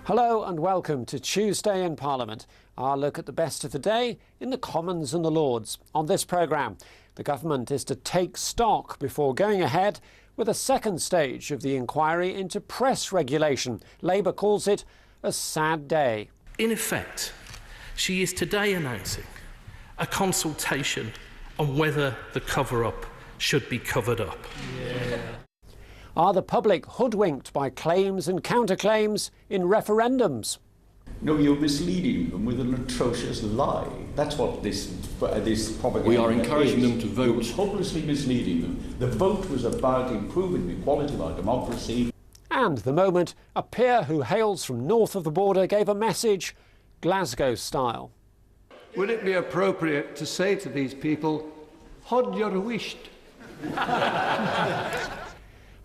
Hello and welcome to Tuesday in Parliament, our look at the best of the day in the Commons and the Lords. On this programme, the government is to take stock before going ahead with a second stage of the inquiry into press regulation. Labour calls it a sad day. In effect, she is today announcing a consultation on whether the cover-up should be covered up. Yeah. Are the public hoodwinked by claims and counterclaims in referendums? No, you're misleading them with an atrocious lie. That's what this propaganda We are encouraging is. them to vote. You're hopelessly misleading them. The vote was about improving the quality of our democracy. And the moment a peer who hails from north of the border gave a message, Glasgow style. Would it be appropriate to say to these people, "Hod your wished"?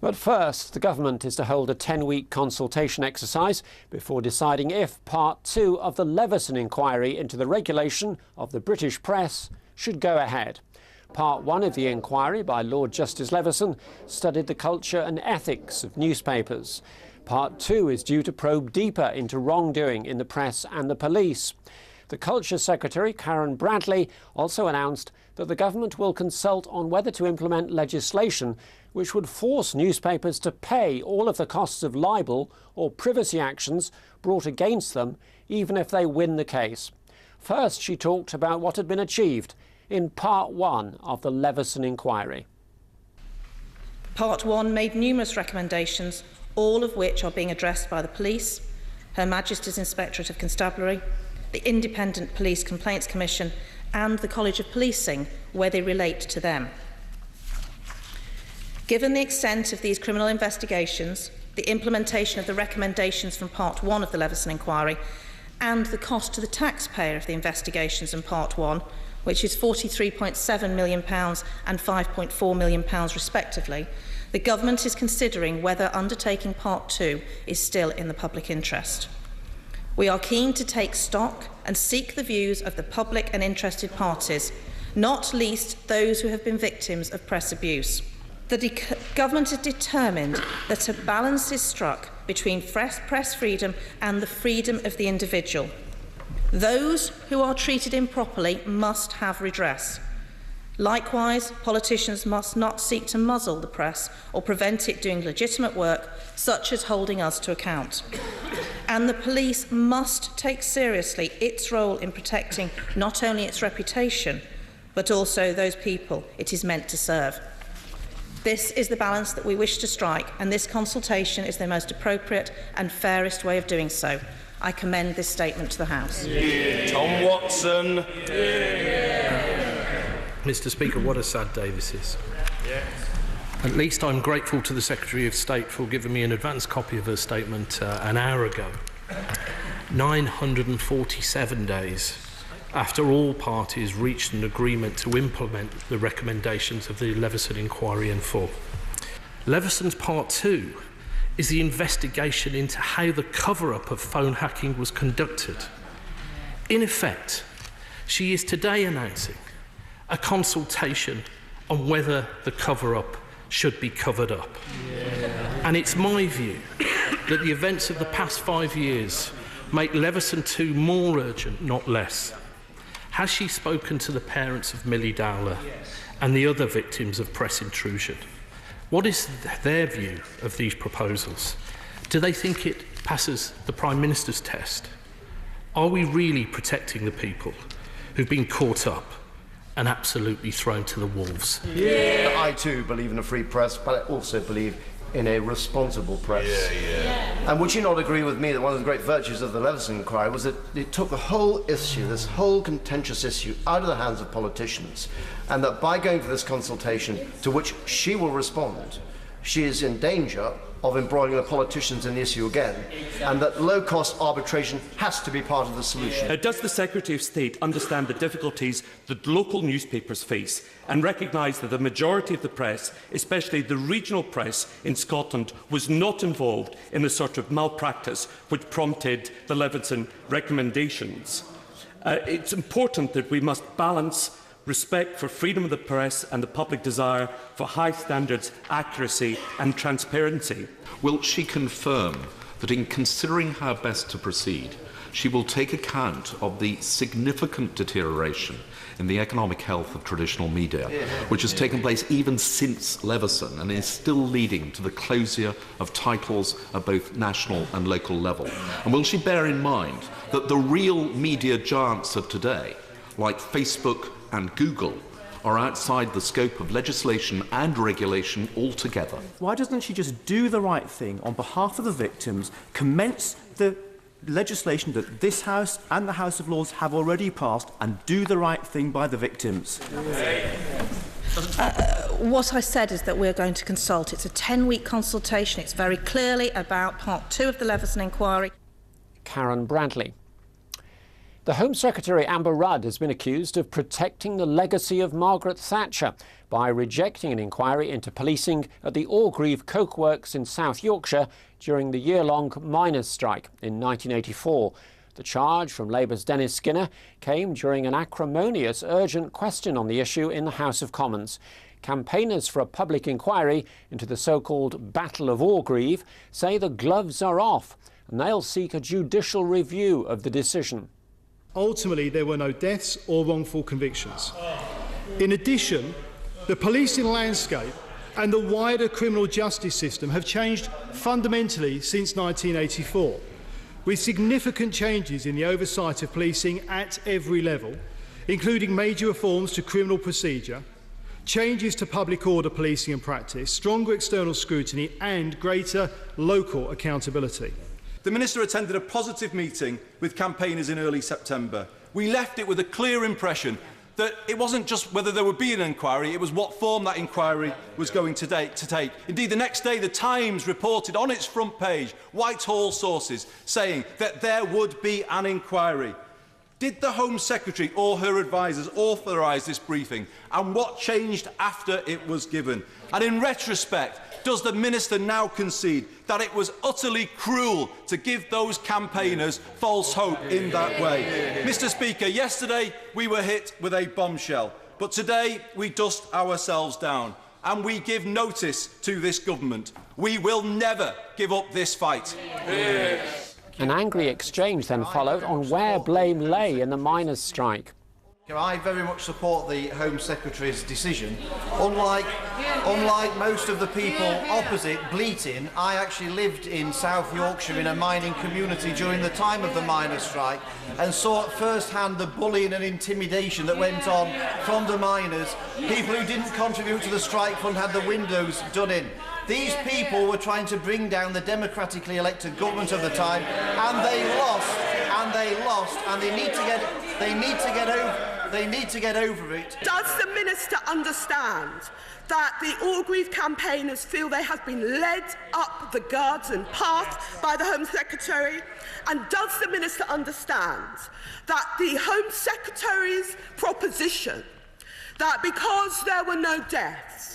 But first, the government is to hold a 10-week consultation exercise before deciding if Part 2 of the Leveson inquiry into the regulation of the British press should go ahead. Part 1 of the inquiry by Lord Justice Leveson studied the culture and ethics of newspapers. Part 2 is due to probe deeper into wrongdoing in the press and the police. The Culture Secretary, Karen Bradley, also announced that the government will consult on whether to implement legislation which would force newspapers to pay all of the costs of libel or privacy actions brought against them, even if they win the case. First, she talked about what had been achieved in Part 1 of the Leveson inquiry. Part 1 made numerous recommendations, all of which are being addressed by the police, Her Majesty's Inspectorate of Constabulary, the Independent Police Complaints Commission and the College of Policing, where they relate to them. Given the extent of these criminal investigations, the implementation of the recommendations from Part 1 of the Leveson inquiry and the cost to the taxpayer of the investigations in Part 1, which is £43.7 million and £5.4 million respectively, the government is considering whether undertaking Part 2 is still in the public interest. We are keen to take stock and seek the views of the public and interested parties, not least those who have been victims of press abuse. The government is determined that a balance is struck between press freedom and the freedom of the individual. Those who are treated improperly must have redress. Likewise, politicians must not seek to muzzle the press or prevent it doing legitimate work, such as holding us to account. And the police must take seriously its role in protecting not only its reputation, but also those people it is meant to serve. This is the balance that we wish to strike, and this consultation is the most appropriate and fairest way of doing so. I commend this statement to the House. Yeah. Tom Watson. Mr. Speaker, what a sad day this is. Yes. At least I'm grateful to the Secretary of State for giving me an advance copy of her statement an hour ago. 947 days after all parties reached an agreement to implement the recommendations of the Leveson inquiry in full. Leveson's Part 2 is the investigation into how the cover-up of phone hacking was conducted. In effect, she is today announcing a consultation on whether the cover-up should be covered up. Yeah. And it's my view that the events of the past 5 years make Leveson 2 more urgent, not less. Has she spoken to the parents of Millie Dowler and the other victims of press intrusion? What is their view of these proposals? Do they think it passes the Prime Minister's test? Are we really protecting the people who've been caught up and absolutely thrown to the wolves? Yeah. I too believe in a free press, but I also believe in a responsible press. And would you not agree with me that one of the great virtues of the Leveson inquiry was that it took the whole issue, this whole contentious issue, out of the hands of politicians, and that by going for this consultation, to which she will respond, she is in danger of embroiling the politicians in the issue again, and that low-cost arbitration has to be part of the solution. Does the Secretary of State understand the difficulties that local newspapers face and recognise that the majority of the press, especially the regional press in Scotland, was not involved in the sort of malpractice which prompted the Leveson recommendations? It's important that we must balance respect for freedom of the press and the public desire for high standards, accuracy and transparency. Will she confirm that in considering how best to proceed, she will take account of the significant deterioration in the economic health of traditional media, which has taken place even since Leveson and is still leading to the closure of titles at both national and local level. And will she bear in mind that the real media giants of today, like Facebook and Google, are outside the scope of legislation and regulation altogether? Why doesn't she just do the right thing on behalf of the victims, commence the legislation that this House and the House of Lords have already passed, and do the right thing by the victims? What I said is that we're going to consult. It's a 10-week consultation. It's very clearly about Part 2 of the Leveson inquiry. Karen Bradley. The Home Secretary Amber Rudd has been accused of protecting the legacy of Margaret Thatcher by rejecting an inquiry into policing at the Orgreave Coke Works in South Yorkshire during the year-long miners' strike in 1984. The charge from Labour's Dennis Skinner came during an acrimonious urgent question on the issue in the House of Commons. Campaigners for a public inquiry into the so-called Battle of Orgreave say the gloves are off and they'll seek a judicial review of the decision. Ultimately, there were no deaths or wrongful convictions. In addition, the policing landscape and the wider criminal justice system have changed fundamentally since 1984, with significant changes in the oversight of policing at every level, including major reforms to criminal procedure, changes to public order policing and practice, stronger external scrutiny and greater local accountability. The Minister attended a positive meeting with campaigners in early September. We left it with a clear impression that it wasn't just whether there would be an inquiry, it was what form that inquiry was going to take. Indeed, the next day, the Times reported on its front page, Whitehall sources, saying that there would be an inquiry. Did the Home Secretary or her advisers authorise this briefing? And what changed after it was given? And in retrospect, does the Minister now concede that it was utterly cruel to give those campaigners false hope in that way? Mr. Speaker, yesterday we were hit with a bombshell, but today we dust ourselves down and we give notice to this government. We will never give up this fight. An angry exchange then followed on where blame lay in the miners' strike. I very much support the Home Secretary's decision. Unlike most of the people opposite bleating, I actually lived in South Yorkshire in a mining community during the time of the miners' strike and saw at first hand the bullying and intimidation that went on from the miners. People who didn't contribute to the strike fund had the windows done in. These people were trying to bring down the democratically elected government of the time, and they lost, and they need to get over it. Does the Minister understand that the Orgreave campaigners feel they have been led up the garden path by the Home Secretary? And does the Minister understand that the Home Secretary's proposition that because there were no deaths,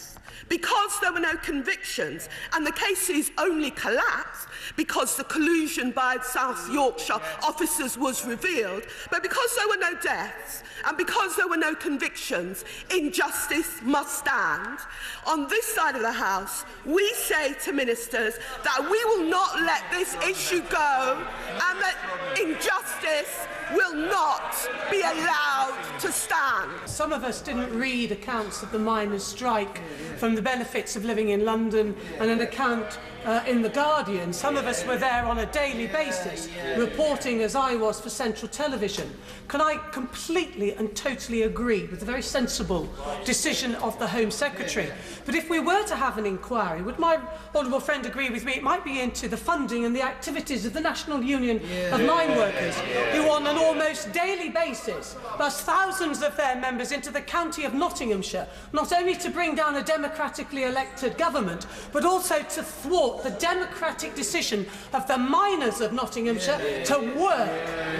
because there were no convictions, and the cases only collapsed because the collusion by South Yorkshire officers was revealed, but because there were no deaths and because there were no convictions, injustice must stand. On this side of the House, we say to ministers that we will not let this issue go and that injustice will not be allowed to stand. Some of us didn't read accounts of the miners' strike from the benefits of living in London and an account in The Guardian. Some of us were there on a daily basis, reporting as I was for Central Television. Can I completely and totally agree with the very sensible decision of the Home Secretary? But if we were to have an inquiry, would my honourable friend agree with me, it might be into the funding and the activities of the National Union of Mine Workers, who on an almost daily basis bus thousands of their members into the county of Nottinghamshire, not only to bring down a democratically elected government, but also to thwart the democratic decision of the miners of Nottinghamshire to work.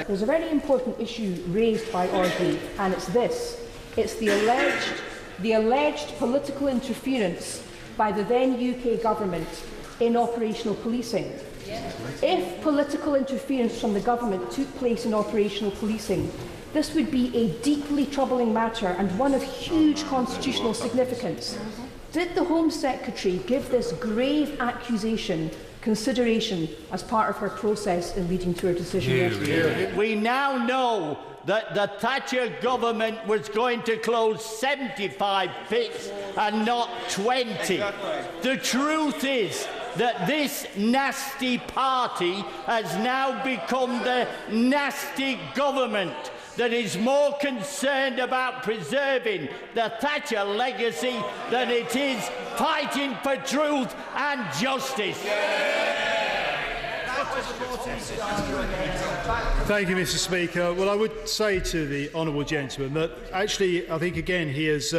There's a very important issue raised by Orgreave, and it's this. It's the alleged political interference by the then UK government in operational policing. If political interference from the government took place in operational policing, this would be a deeply troubling matter and one of huge constitutional significance. Did the Home Secretary give this grave accusation consideration as part of her process in leading to her decision yesterday. We now know that the Thatcher government was going to close 75 pits and not 20. The truth is that this nasty party has now become the nasty government that is more concerned about preserving the Thatcher legacy than it is fighting for truth and justice. Thank you, Mr. Speaker. Well, I would say to the honourable gentleman that actually I think again he has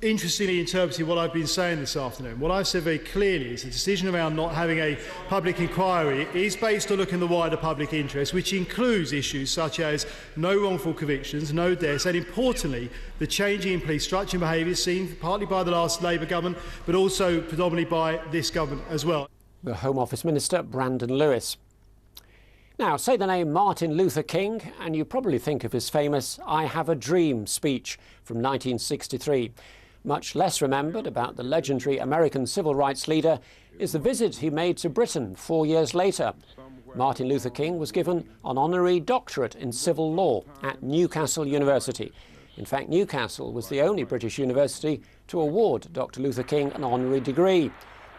interestingly interpreted what I've been saying this afternoon. What I've said very clearly is the decision around not having a public inquiry is based on looking at the wider public interest, which includes issues such as no wrongful convictions, no deaths, and importantly, the changing in police structure and behaviour seen partly by the last Labour government, but also predominantly by this government as well. The Home Office Minister, Brandon Lewis. Now, say the name Martin Luther King, and you probably think of his famous I Have a Dream speech from 1963. Much less remembered about the legendary American civil rights leader is the visit he made to Britain 4 years later. Martin Luther King was given an honorary doctorate in civil law at Newcastle University. In fact, Newcastle was the only British university to award Dr. Luther King an honorary degree.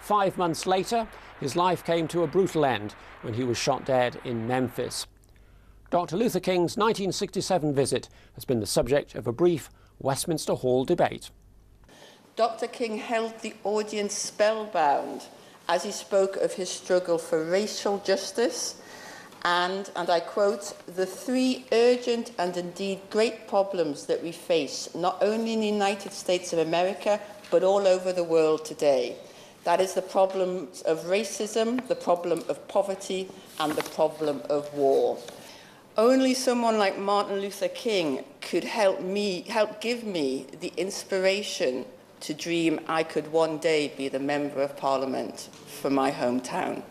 5 months later, his life came to a brutal end when he was shot dead in Memphis. Dr. Luther King's 1967 visit has been the subject of a brief Westminster Hall debate. Dr. King held the audience spellbound as he spoke of his struggle for racial justice and I quote, "the three urgent and indeed great problems that we face, not only in the United States of America, but all over the world today. That is the problem of racism, the problem of poverty, and the problem of war. Only someone like Martin Luther King could help give me the inspiration to dream I could one day be the Member of Parliament for my hometown."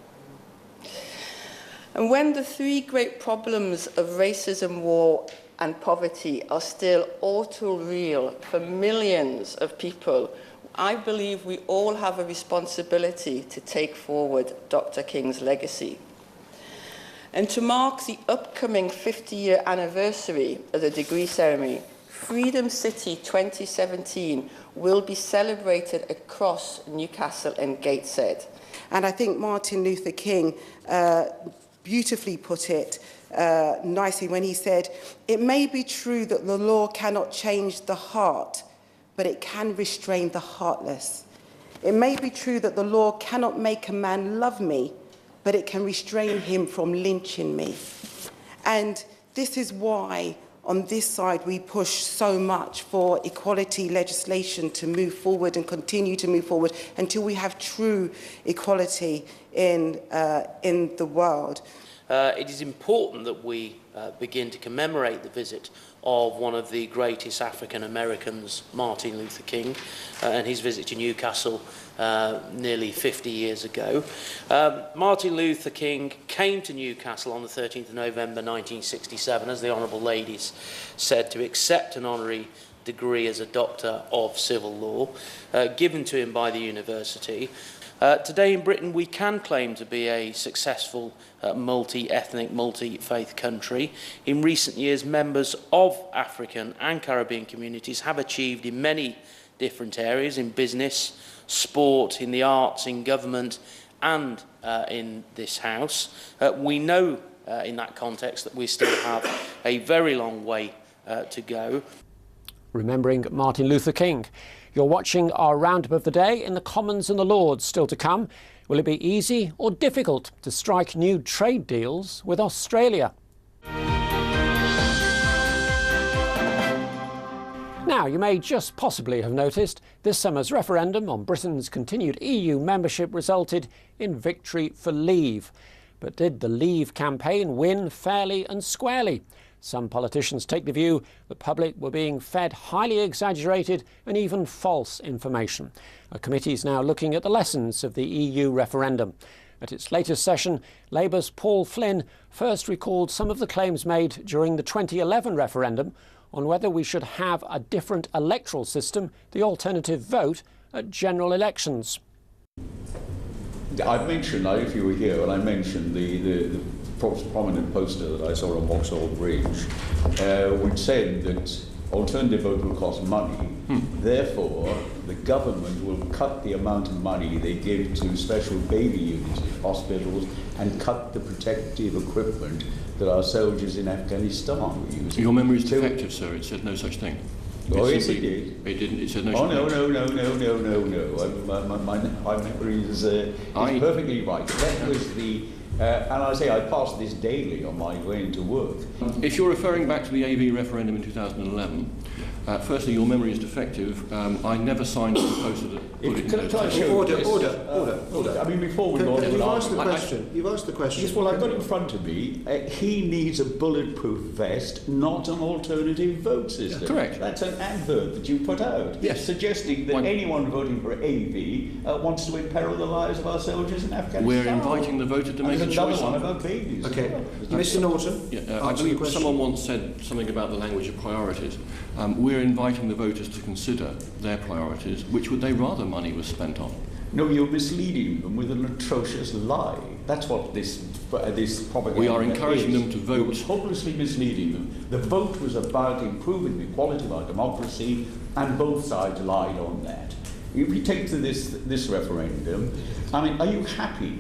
And when the three great problems of racism, war, and poverty are still all too real for millions of people, I believe we all have a responsibility to take forward Dr. King's legacy. And to mark the upcoming 50-year anniversary of the degree ceremony, Freedom City 2017 will be celebrated across Newcastle and Gateshead. And I think Martin Luther King beautifully put it nicely when he said, "It may be true that the law cannot change the heart, but it can restrain the heartless. It may be true that the law cannot make a man love me, but it can restrain him from lynching me." And this is why on this side we push so much for equality legislation to move forward and continue to move forward until we have true equality in the world. It is important that we begin to commemorate the visit of one of the greatest African Americans, Martin Luther King, and his visit to Newcastle nearly 50 years ago. Martin Luther King came to Newcastle on the 13th of November 1967, as the Honourable Ladies said, to accept an honorary degree as a Doctor of Civil Law, given to him by the university. Today in Britain we can claim to be a successful multi-ethnic, multi-faith country. In recent years, members of African and Caribbean communities have achieved in many different areas, in business, sport, in the arts, in government and in this House. We know in that context that we still have a very long way to go. Remembering Martin Luther King. You're watching our roundup of the day in the Commons and the Lords. Still to come, will it be easy or difficult to strike new trade deals with Australia? Now, you may just possibly have noticed this summer's referendum on Britain's continued EU membership resulted in victory for Leave. But did the Leave campaign win fairly and squarely? Some politicians take the view the public were being fed highly exaggerated and even false information. A committee is now looking at the lessons of the EU referendum. At its latest session, Labour's Paul Flynn first recalled some of the claims made during the 2011 referendum on whether we should have a different electoral system, the alternative vote, at general elections. I've mentioned, if you were here, and I mentioned the prominent poster that I saw on Vauxhall Bridge, which said that alternative vote will cost money. Therefore, the government will cut the amount of money they give to special baby units in hospitals and cut the protective equipment that our soldiers in Afghanistan were using. Your memory is defective, sir. It said no such thing. Oh, yes, it did. It didn't. It said no. Oh, no. My memory is perfectly right. That was the. And I say I pass this daily on my way into work. If you're referring back to the AV referendum in 2011, firstly, your memory is defective. I never signed the poster that put it in those Order. I mean, before we go on, you've asked the question. You've asked the question. Yes, well, I've got in front of me. He needs a bulletproof vest, not an alternative vote system. Correct. That's an advert that you put out, suggesting that anyone voting for AV wants to imperil the lives of our soldiers in Afghanistan. We're inviting the voter to make a choice. One about babies. Okay, Mr. Norton. I believe someone once said something about the language of priorities. We're inviting the voters to consider their priorities. Which would they rather money was spent on? No, you're misleading them with an atrocious lie. That's what this propaganda We are encouraging them to vote. You're hopelessly misleading them. The vote was about improving the quality of our democracy, and both sides lied on that. If we take to this referendum, I mean, are you happy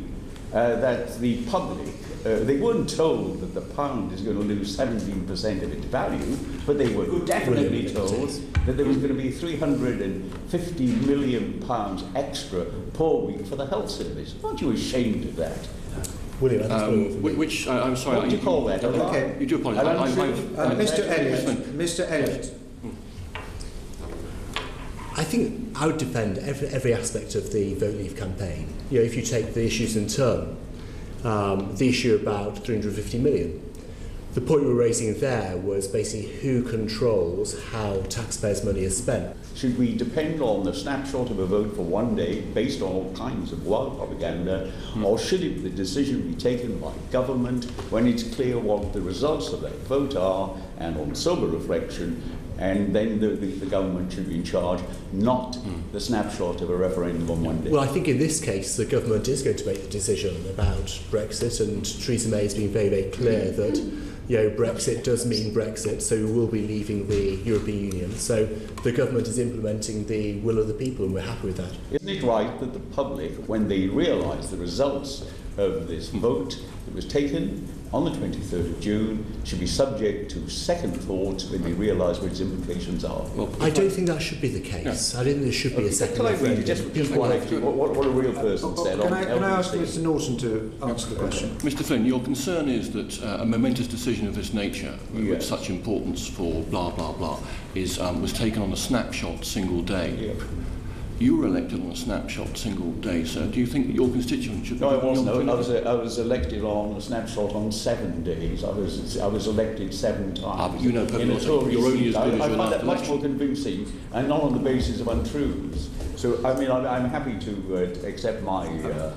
that the public, they weren't told that the pound is going to lose 17% of its value, but they were definitely told that there was going to be £350 million extra per week for the health service. Aren't you ashamed of that? William, I'm sorry. What do you call that? Okay. You do apologise. Mr. Elliott. I think I would defend every aspect of the Vote Leave campaign. You know, if you take the issues in turn, the issue about 350 million, the point we were raising there was basically who controls how taxpayers' money is spent. Should we depend on the snapshot of a vote for one day based on all kinds of wild propaganda, or should the decision be taken by government when it's clear what the results of that vote are, and on sober reflection, and then the government should be in charge, not the snapshot of a referendum on one day? Well, I think in this case the government is going to make the decision about Brexit, and Theresa May has been very, very clear that Brexit does mean Brexit, so we will be leaving the European Union. So the government is implementing the will of the people, and we're happy with that. Isn't it right that the public, when they realise the results of this vote that was taken on the 23rd of June, should be subject to second thoughts when they realise what its implications are? Well, I don't think that should be the case. I don't think there should be a second Can I read referendum. just what a real person said? Can I ask Mr. Norton to answer the question? Mr. Flynn, your concern is that a momentous decision of this nature, with such importance for blah, blah, blah, was taken on a snapshot single day. You were elected on a snapshot single day, sir. Do you think that your constituents should... No, I wasn't. I was elected on a snapshot on 7 days. I was elected 7 times. But you know perfectly well, you're only as good as your last election. I find that much more convincing, and not on the basis of untruths. So, I mean, I'm happy to accept my election.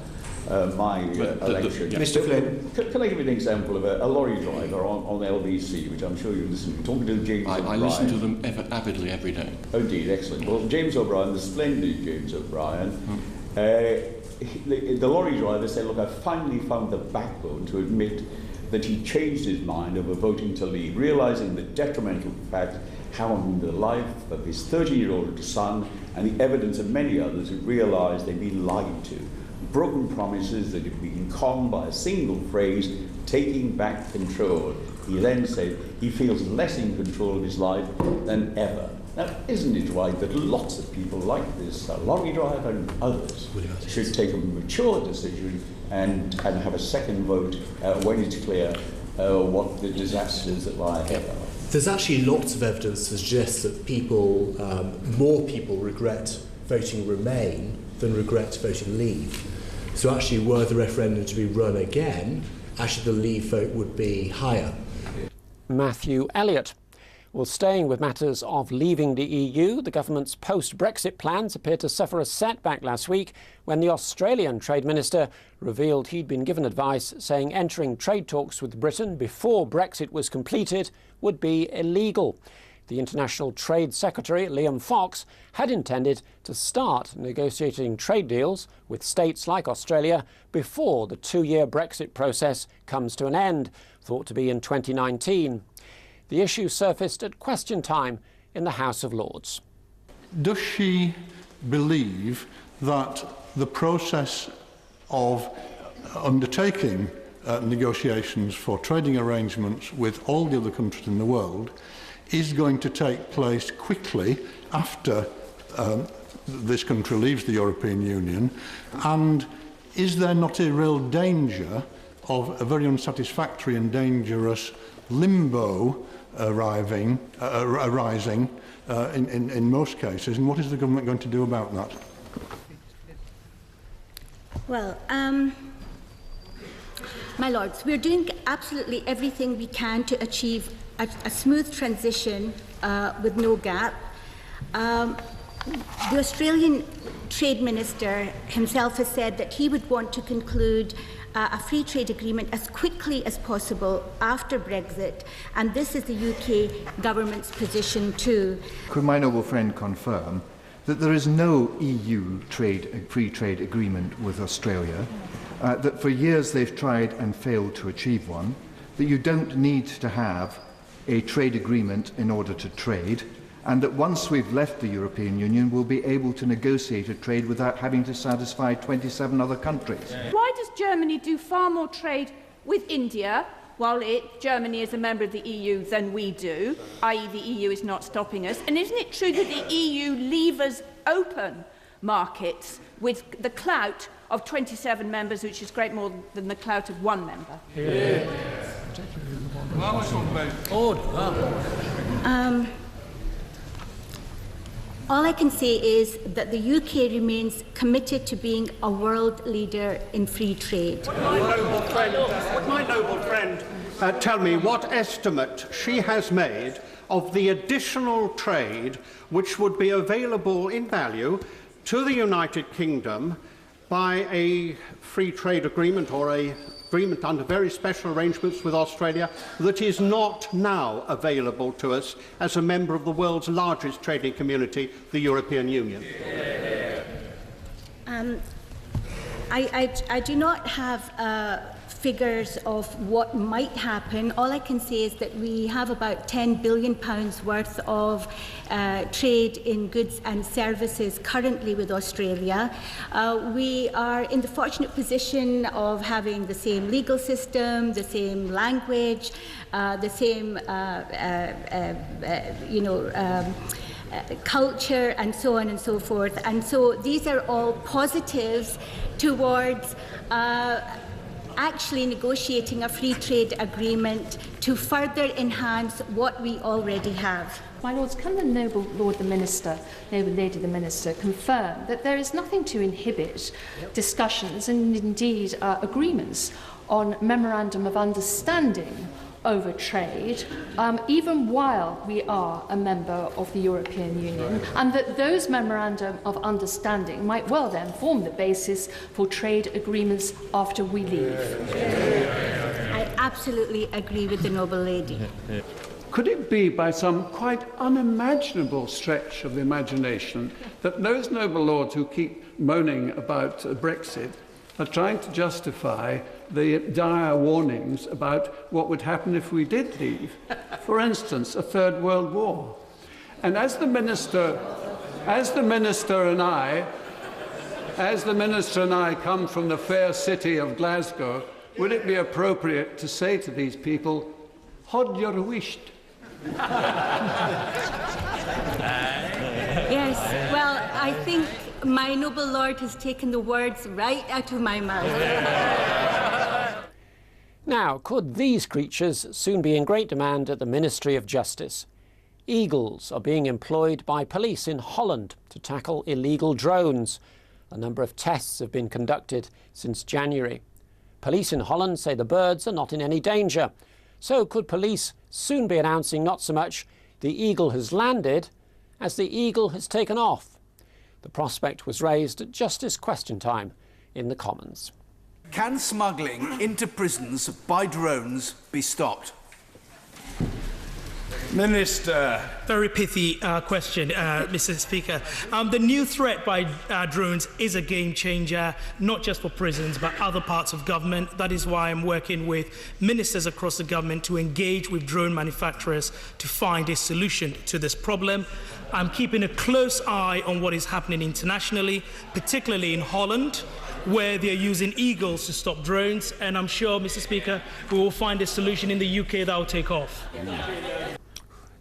Mr. Flynn. Can I give you an example of a lorry driver on LBC, which I'm sure you listen to, talking to James O'Brien. I listen to them avidly every day. Oh, indeed, excellent. Well, James O'Brien, the splendid James O'Brien, the lorry driver said, look, I finally found the backbone to admit that he changed his mind over voting to leave, realising the detrimental fact harmed the life of his 13-year-old son and the evidence of many others who realised they'd been lied to. Broken promises that had been conned by a single phrase, taking back control. He then said he feels less in control of his life than ever. Now, isn't it right that lots of people like this, a lorry driver and others, should take a mature decision and have a second vote when it's clear what the disasters that lie ahead are? There's actually lots of evidence to suggest that more people regret voting Remain than regret voting Leave. So actually, were the referendum to be run again, actually the Leave vote would be higher. Matthew Elliott. Well, staying with matters of leaving the EU, the government's post-Brexit plans appeared to suffer a setback last week when the Australian Trade Minister revealed he'd been given advice saying entering trade talks with Britain before Brexit was completed would be illegal. The International Trade Secretary, Liam Fox, had intended to start negotiating trade deals with states like Australia before the two-year Brexit process comes to an end, thought to be in 2019. The issue surfaced at question time in the House of Lords. Does she believe that the process of undertaking negotiations for trading arrangements with all the other countries in the world is going to take place quickly after this country leaves the European Union? And is there not a real danger of a very unsatisfactory and dangerous limbo arising in most cases? And what is the government going to do about that? Well, my Lords, we're doing absolutely everything we can to achieve a smooth transition with no gap. The Australian Trade Minister himself has said that he would want to conclude a free trade agreement as quickly as possible after Brexit, and this is the UK government's position too. Could my noble friend confirm that there is no EU free trade agreement with Australia, that for years they've tried and failed to achieve one, that you don't need to have a trade agreement in order to trade, and that once we've left the European Union, we'll be able to negotiate a trade without having to satisfy 27 other countries? Why does Germany do far more trade with India, while Germany is a member of the EU, than we do, i.e. the EU is not stopping us? And isn't it true that the EU leave us open markets with the clout of 27 members, which is great more than the clout of one member? Yeah. All I can say is that the UK remains committed to being a world leader in free trade. Would my noble friend tell me what estimate she has made of the additional trade which would be available in value to the United Kingdom by a free trade agreement or an agreement under very special arrangements with Australia that is not now available to us as a member of the world's largest trading community, the European Union? I do not have figures of what might happen. All I can say is that we have about £10 billion worth of trade in goods and services currently with Australia. We are in the fortunate position of having the same legal system, the same language, the same culture, and so on and so forth. And so these are all positives towards actually negotiating a free trade agreement to further enhance what we already have. My Lords, can the noble Lord the Minister, noble Lady the Minister, confirm that there is nothing to inhibit discussions and indeed agreements on memorandum of understanding over trade, even while we are a member of the European Union, and that those memorandum of understanding might well then form the basis for trade agreements after we leave? I absolutely agree with the noble lady. Could it be by some quite unimaginable stretch of the imagination that those noble lords who keep moaning about Brexit are trying to justify the dire warnings about what would happen if we did leave? For instance, a third world war. And as the minister and I come from the fair city of Glasgow, would it be appropriate to say to these people, "Hod your wisht"? Yes, well, I think my noble lord has taken the words right out of my mouth. Now, could these creatures soon be in great demand at the Ministry of Justice? Eagles are being employed by police in Holland to tackle illegal drones. A number of tests have been conducted since January. Police in Holland say the birds are not in any danger. So could police soon be announcing not so much the eagle has landed as the eagle has taken off? The prospect was raised at Justice Question Time in the Commons. Can smuggling into prisons by drones be stopped? Minister. Very pithy question, Mr. Speaker. The new threat by drones is a game changer, not just for prisons, but other parts of government. That is why I'm working with ministers across the government to engage with drone manufacturers to find a solution to this problem. I'm keeping a close eye on what is happening internationally, particularly in Holland, where they're using eagles to stop drones. And I'm sure, Mr. Speaker, we will find a solution in the UK that will take off.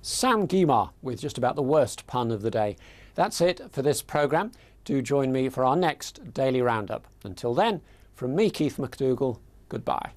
Sam Guimar with just about the worst pun of the day. That's it for this programme. Do join me for our next Daily Roundup. Until then, from me, Keith McDougall, goodbye.